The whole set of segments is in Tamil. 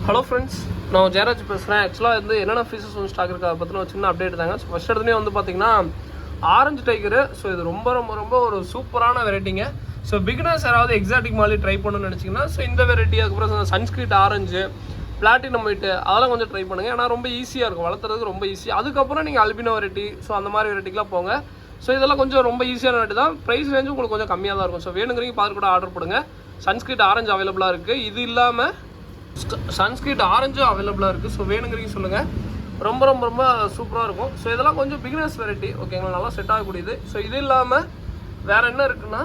ஹலோ ஃப்ரெண்ட்ஸ், நான் ஜெயராஜ் பேசுகிறேன். ஆக்சுவலாக வந்து என்னென்ன ஃபீச்சர்ஸ் வந்து ஸ்டாக் இருக்கா அதை பற்றின ஒரு சின்ன அப்டேட் தாங்க. ஸோ ஃபஸ்ட் இடத்துலேயே வந்து பார்த்தீங்கன்னா ஆரஞ்சு டைகரு. ஸோ இது ரொம்ப ரொம்ப ரொம்ப ஒரு சூப்பரான வெரைட்டிங்க. ஸோ பிகினர்ஸ் யாராவது எக்ஸாட்டிக் மாதிரி ட்ரை பண்ணணும்னு நினச்சிங்கன்னா ஸோ இந்த வெரைட்டி, அதுக்கப்புறம் சன்ஸ்கிரிட் ஆரஞ்சு, பிளாட்டினம் ஒயிட்டு அதெல்லாம் கொஞ்சம் ட்ரை பண்ணுங்கள். ஏன்னா ரொம்ப ஈஸியாக இருக்கும், வளர்த்துறதுக்கு ரொம்ப ஈஸி. அதுக்கப்புறம் நீங்கள் அல்பினோ வெரைட்டி, ஸோ அந்த மாதிரி வெரைட்டிக்கெலாம் போங்க. ஸோ இதெல்லாம் கொஞ்சம் ரொம்ப ஈஸியான வெரைட்டி தான். ப்ரைஸ் ரேஞ்சும் உங்களுக்கு கொஞ்சம் கம்மியாக தான் இருக்கும். ஸோ வேணுங்கிறீங்க பார்த்து கூட ஆர்டர் போடுங்க. சன்ஸ்கிரிட் ஆரஞ்சு அவைலபிளாக இருக்குது. இது இல்லாமல் சன்ஸ்கிரிட் ஆரஞ்சும் அவைலபிளாக இருக்குது. ஸோ வேணுங்கிறீங்க சொல்லுங்கள். ரொம்ப ரொம்ப ரொம்ப சூப்பராக இருக்கும். ஸோ இதெல்லாம் கொஞ்சம் பிகினர்ஸ் வெரைட்டி, ஓகேங்களா, நல்லா செட் ஆகக்கூடியது. ஸோ இது இல்லாமல் வேறு என்ன இருக்குன்னா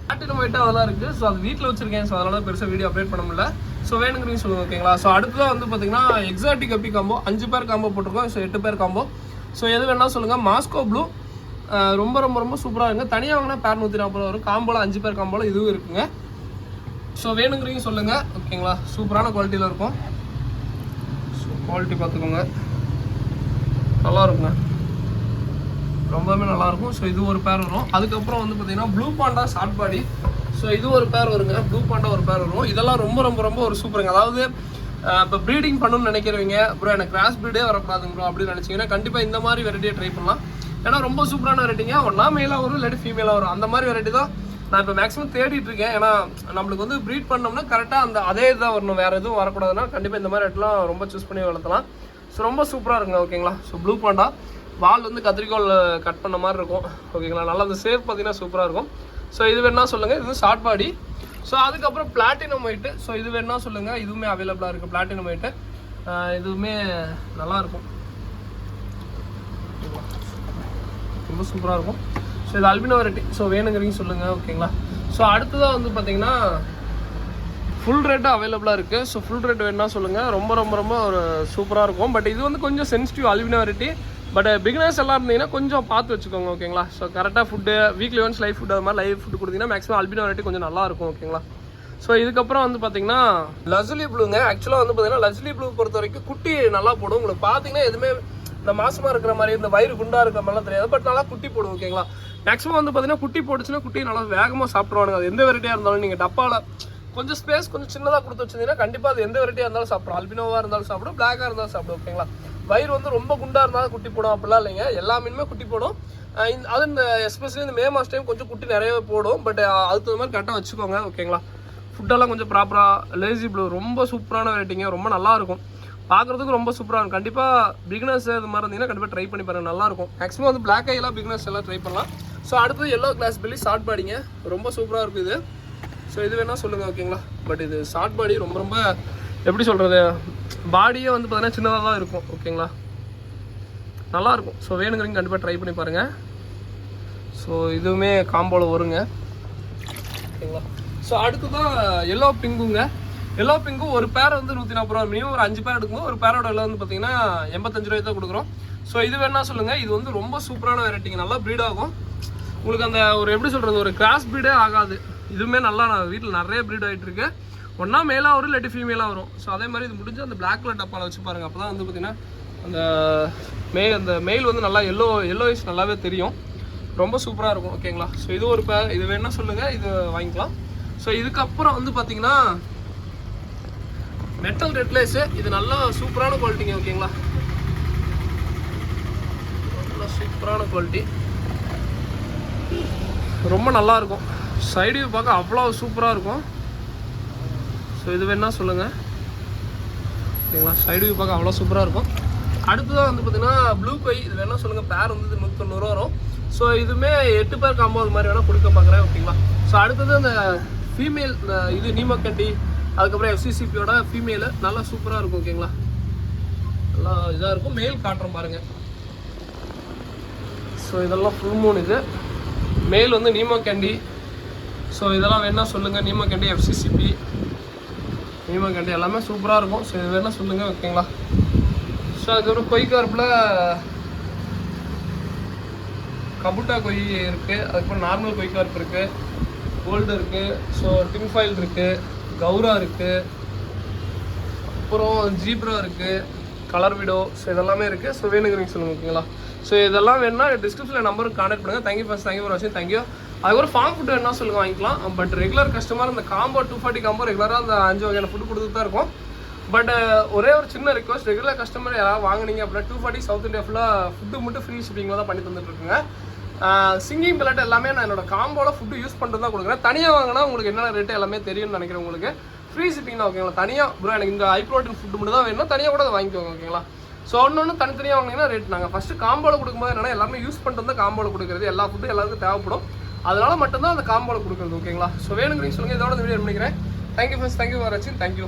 பிளாட்டினம் ஒயிட்டாக அதெல்லாம் இருக்குது. ஸோ அது வீட்டில் வச்சுருக்கேன். ஸோ அதனால பெருசாக வீடியோ அப்டேட் பண்ண முடியல. ஸோ வேணுங்கிறீங்க சொல்லுங்கள், ஓகேங்களா. ஸோ அடுத்ததான் வந்து பார்த்தீங்கன்னா எக்ஸாட்டிக் கப்பி காம்போ 5 பேர் காம்போ போட்டிருக்கோம். ஸோ 8 பேர் காம்போ. ஸோ எது வேணால் சொல்லுங்கள். மாஸ்கோ ப்ளூ ரொம்ப ரொம்ப ரொம்ப சூப்பராக இருக்குங்க. தனியாக வாங்கினா பேர் 140 வரும். காம்போவில் 5 பேர் காம்போவில் இதுவும் இருக்குங்க. ஸோ வேணுங்கிறீங்க சொல்லுங்கள், ஓகேங்களா. சூப்பரான குவாலிட்டியில் இருக்கும். ஸோ குவாலிட்டி பார்த்துக்கோங்க, நல்லா இருக்குங்க, ரொம்பவே நல்லாயிருக்கும். ஸோ இது ஒரு பேர் வரும். அதுக்கப்புறம் வந்து பார்த்தீங்கன்னா ப்ளூ பாண்டா ஷார்ட் பாடி. ஸோ இது ஒரு பேர் வருங்க. ப்ளூ பாண்டா ஒரு பேர் வரும். இதெல்லாம் ரொம்ப ரொம்ப ரொம்ப ஒரு சூப்பருங்க. அதாவது இப்போ ப்ரீடிங் பண்ணணும்னு நினைக்கிறவங்க, ப்ரோ எனக்கு கிராஸ் ப்ரீடே வரக்கூடாதுங்க ப்ரோ அப்படின்னு நினச்சிங்கன்னா கண்டிப்பாக இந்த மாதிரி வெரைட்டியை ட்ரை பண்ணலாம். ஏன்னா ரொம்ப சூப்பரான வெரைட்டிங்க. ஒன்றா மேலாக வரும், இல்லாட்டி ஃபீமேலாக வரும். அந்த மாதிரி வெரைட்டி தான் நான் இப்போ மேக்ஸிமம் தேடிட்டு இருக்கேன். ஏன்னா நம்மளுக்கு வந்து ப்ரீட் பண்ணோம்னா கரெக்டாக அதே இதுதான் வரணும், வேறு எதுவும் வரக்கூடாதுன்னா கண்டிப்பாக இந்த மாதிரி இடத்துலாம் ரொம்ப சூஸ் பண்ணி வளர்த்தலாம். ஸோ ரொம்ப சூப்பராக இருக்குங்க, ஓகேங்களா. ஸோ ப்ளூ பாண்டா வால் வந்து கத்திரிக்கோல் கட் பண்ண மாதிரி இருக்கும், ஓகேங்களா. நல்லா அந்த சேஃப் பார்த்தீங்கன்னா சூப்பராக இருக்கும். ஸோ இது வேணா சொல்லுங்கள். இது ஷார்ட் பாடி. ஸோ அதுக்கப்புறம் பிளாட்டினம் ஒயிட்டு. ஸோ இது வேணா சொல்லுங்கள். இதுவுமே அவைலபிளாக இருக்குது. பிளாட்டினம் ஒயிட்டு இதுவுமே நல்லாயிருக்கும், ரொம்ப சூப்பராக இருக்கும். ஸோ இது அல்பினோ வெரைட்டி. ஸோ வேணுங்கிறீங்க சொல்லுங்கள், ஓகேங்களா. ஸோ அடுத்ததாக வந்து பார்த்தீங்கன்னா ஃபுல் ரேட்டு அவைலபிளாக இருக்குது. ஸோ ஃபுல் ரேட் வேணுன்னா சொல்லுங்கள். ரொம்ப ரொம்ப ரொம்ப ஒரு சூப்பராக இருக்கும். பட் இது வந்து கொஞ்சம் sensitive albino variety. But beginners எல்லாம் இருந்தீங்கன்னா கொஞ்சம் பார்த்து வச்சுக்கோங்க, ஓகேங்களா. ஸோ கரெக்டாக food weekly once live food அது மாதிரி லைவ் ஃபுட் கொடுத்தீங்கன்னா மேக்ஸிமம் அல்பினோ வெரைட்டி கொஞ்சம் நல்லாயிருக்கும், ஓகேங்களா. ஸோ இதுக்கப்புறம் வந்து பார்த்தீங்கன்னா லஸ்லி ப்ளூங்க. ஆக்சுவலாக வந்து பார்த்தீங்கன்னா லஸ்லி ப்ளூ பொறுத்த வரைக்கும் குட்டி நல்லா போடும். உங்களுக்கு பார்த்தீங்கன்னா எதுவுமே இந்த மாசமாக இருக்கிற மாதிரி, இந்த வயிறு குண்டாக இருக்கிற மாதிரிலாம் தெரியாது. பட் நல்லா குட்டி போடும், ஓகேங்களா. மேக்ஸிமம் வந்து பார்த்தீங்கன்னா குட்டி போட்டுச்சுன்னா குட்டி நல்லா வேகமாக சாப்பிட்ருவானுங்க. அது எந்த வெரைட்டியாக இருந்தாலும் நீங்கள் டப்பாவில் கொஞ்சம் ஸ்பேஸ் கொஞ்சம் சின்னதாக கொடுத்து வச்சிருந்தீங்கன்னா கண்டிப்பாக அது எந்த வெரைட்டியாக இருந்தாலும் சாப்பிடும். அல்பினோவாக இருந்தாலும் சாப்பிடும், பிளாக்காக இருந்தாலும் சாப்பிடும், ஓகேங்களா. வயிறு வந்து ரொம்ப குண்டாக இருந்தாலும் குட்டி போடும், அப்படிலாம் இல்லைங்க. எல்லா மீனுமே குட்டி போடும். அது இந்த எஸ்பெஷலி இந்த மே மாதம் டைம் கொஞ்சம் குட்டி நிறையவே போடும். பட் அதுக்கு தகுந்த மாதிரி கரெக்டாக வச்சுக்கோங்க, ஓகேங்களா. ஃபுட்டெல்லாம் கொஞ்சம் ப்ராப்பராக. லேசி ப்ளூ ரொம்ப சூப்பரான வெரைட்டிங்க, ரொம்ப நல்லாயிருக்கும், பார்க்குறதுக்கு ரொம்ப சூப்பராக இருக்கும். கண்டிப்பாக பிகினர்ஸ் இது மாதிரி இருந்தீங்கன்னா கண்டிப்பாக ட்ரை பண்ணி பாருங்கள், நல்லாயிருக்கும். மேக்ஸிமம் வந்து பிளாக் ஐலாம் பிகினர்ஸ் எல்லாம் ட்ரை பண்ணலாம். ஸோ அடுத்தது எல்லோ கிளாஸ் பெல்லி ஷார்ட் பாடிங்க, ரொம்ப சூப்பராக இருக்கும் இது. ஸோ இது வேணால் சொல்லுங்கள், ஓகேங்களா. பட் இது ஷார்ட் பாடி ரொம்ப ரொம்ப எப்படி சொல்கிறது, பாடியே வந்து பார்த்தீங்கன்னா சின்னதாக தான் இருக்கும், ஓகேங்களா, நல்லாயிருக்கும். ஸோ வேணுங்கிறீங்க கண்டிப்பாக ட்ரை பண்ணி பாருங்கள். ஸோ இதுவுமே காம்போவில் வருங்க, ஓகேங்களா. ஸோ அடுத்து தான் எல்லோ பிங்குங்க. எல்லோ பிங்கும் ஒரு பேர் வந்து 140 ரூபா. மினிமம் ஒரு 5 பேர் எடுக்கும்போது ஒரு பேரோட எல்லாம் வந்து பார்த்தீங்கன்னா 85 ரூபாய் தான் கொடுக்குறோம். ஸோ இது வேணா சொல்லுங்கள். இது வந்து ரொம்ப சூப்பரான வெரைட்டிங்க, நல்லா ப்ரீட் ஆகும். உங்களுக்கு அந்த ஒரு எப்படி சொல்கிறது, ஒரு கிராஸ் ப்ரீடே ஆகாது. இதுவுமே நல்லா நான் வீட்டில் நிறைய ப்ரீட் ஆகிட்டு இருக்கு. ஒன்றா மேலாக வரும், இல்லாட்டி ஃபீமேலாக வரும். ஸோ அதே மாதிரி இது முடிஞ்சு அந்த பிளாக் கலர் டப்பாவில் வச்சு பாருங்கள். அப்போ தான் வந்து பார்த்தீங்கன்னா அந்த மெயில் வந்து நல்லா எல்லோயிஷ் நல்லாவே தெரியும், ரொம்ப சூப்பராக இருக்கும், ஓகேங்களா. ஸோ இது ஒரு பேர், இது வேணா சொல்லுங்கள், இது வாங்கிக்கலாம். ஸோ இதுக்கப்புறம் வந்து பார்த்தீங்கன்னா மெட்டல் ரெட்லேஸு. இது நல்லா சூப்பரான குவாலிட்டிங்க, ஓகேங்களா, நல்லா சூப்பரான குவாலிட்டி, ரொம்ப நல்லாயிருக்கும். சைடு வியூ பார்க்க அவ்வளோ சூப்பராக இருக்கும். ஸோ இது வேணா சொல்லுங்கள், ஓகேங்களா. சைடு வியூ பார்க்க அவ்வளோ சூப்பராக இருக்கும். அடுத்ததான் வந்து பார்த்தீங்கன்னா ப்ளூ கை. இது வேணா சொல்லுங்கள். பேர் வந்து 190 ரூபா வரும். ஸோ இதுவுமே 8 பேர் காம்போ அது மாதிரி வேணால் கொடுக்க பார்க்குறேன், ஓகேங்களா. ஸோ அடுத்தது அந்த ஃபீமேல் இது நீமக்கண்டி, அதுக்கப்புறம் எஃப்சிசிபியோட ஃபீமேலு நல்லா சூப்பராக இருக்கும், ஓகேங்களா, நல்லா இதாக இருக்கும். மேல் காட்டுறோம் பாருங்கள். ஸோ இதெல்லாம் ஃபுல் மூன். இது மேல் வந்து நீமோ கேண்டி. ஸோ இதெல்லாம் வேணால் சொல்லுங்கள். நீமோ கேண்டி, எஃப்சிசிபி, நீமோ கேண்டி எல்லாமே சூப்பராக இருக்கும். ஸோ இது வேணால் சொல்லுங்கள், ஓகேங்களா. ஸோ அதுக்கப்புறம் கொய்கார்ப்பில் கபுட்டா கொய் இருக்குது, அதுக்கப்புறம் நார்மல் கொய்கார்ப் இருக்குது, கோல்டு இருக்குது, ஸோ டின்ஃபாயில் இருக்குது, கௌரா இருக்குது, அப்புறம் ஜீப்ரா இருக்குது, கலர் விடோ. ஸோ இதெல்லாமே இருக்குது. ஸோ வேணுங்கிறீங்க சொல்லுங்கள், ஓகேங்களா. ஸோ இதெல்லாம் வேணுன்னா டிஸ்கிரிப்ஷனில் நம்பருக்கு கான்டாக்ட் பண்ணுங்கள். தேங்க்யூ ஃபார் வாட்சிங். தேங்க்யூ. அதுக்கப்புறம் ஃபார்ம் ஃபுட்டு என்ன சொல்லுங்க வாங்கிக்கலாம். பட் ரெகுலர் கஸ்டமர் இந்த காம்போ 240 காம்போ ரெகுலராக அந்த 5 வகையான ஃபுட்டு கொடுத்துட்டு தான் இருக்கும். பட் ஒரே ஒரு சின்ன ரிக்வஸ்ட், ரெகுலர் கஸ்டமர் யாராவது வாங்குனீங்க அப்படின்னா 240 சவுத் இந்தியா ஃபுல்லாக ஃபுட்டு மட்டும் ஃப்ரீ ஷிப்பிங்கில் தான் பண்ணி தந்துட்டுருக்குங்க. சிங்கிங் பிளட் எல்லாமே நான் என்னோட காம்போல ஃபுட்டு யூஸ் பண்ணிட்டு தான் கொடுக்குறேன். தனியாக வாங்கினா உங்களுக்கு என்னென்ன ரேட்டு எல்லாமே தெரியும்னு நினைக்கிறேன். உங்களுக்கு ஃப்ரீ ஷிப்பிங் தான் ஓகேங்களா. தனியாக ப்ரோ எனக்கு இந்த ஹை ப்ரோட்டீன் ஃபுட்டு மட்டும் தான் வேணும்னா தனியாக கூட அதை வாங்கிக்கோங்க ஓகேங்களா. ஸோ ஒன்று தனித்தனியாக வாங்கினீங்கன்னா ரேட் நாங்கள் ஃபஸ்ட்டு காம்போவில் கொடுக்கும்போது என்னன்னா எல்லாமே யூஸ் பண்ணிட்டு தான் காம்போவில் கொடுக்குறது. எல்லா ஃபுட்டும் எல்லாருக்கும் தேவைப்படும், அதனால மட்டும்தான் அந்த காம்போவில் கொடுக்குறது ஓகேங்களா. ஸோ வேணுங்கிறீங்க சொல்லுங்கள். இதோட இந்த வீடியோ பண்ணிக்கிறேன். தேங்க்யூ ஃப்ரெண்ட்ஸ், தேங்க்யூ ஃபார் வாட்சிங், தேங்க்யூ.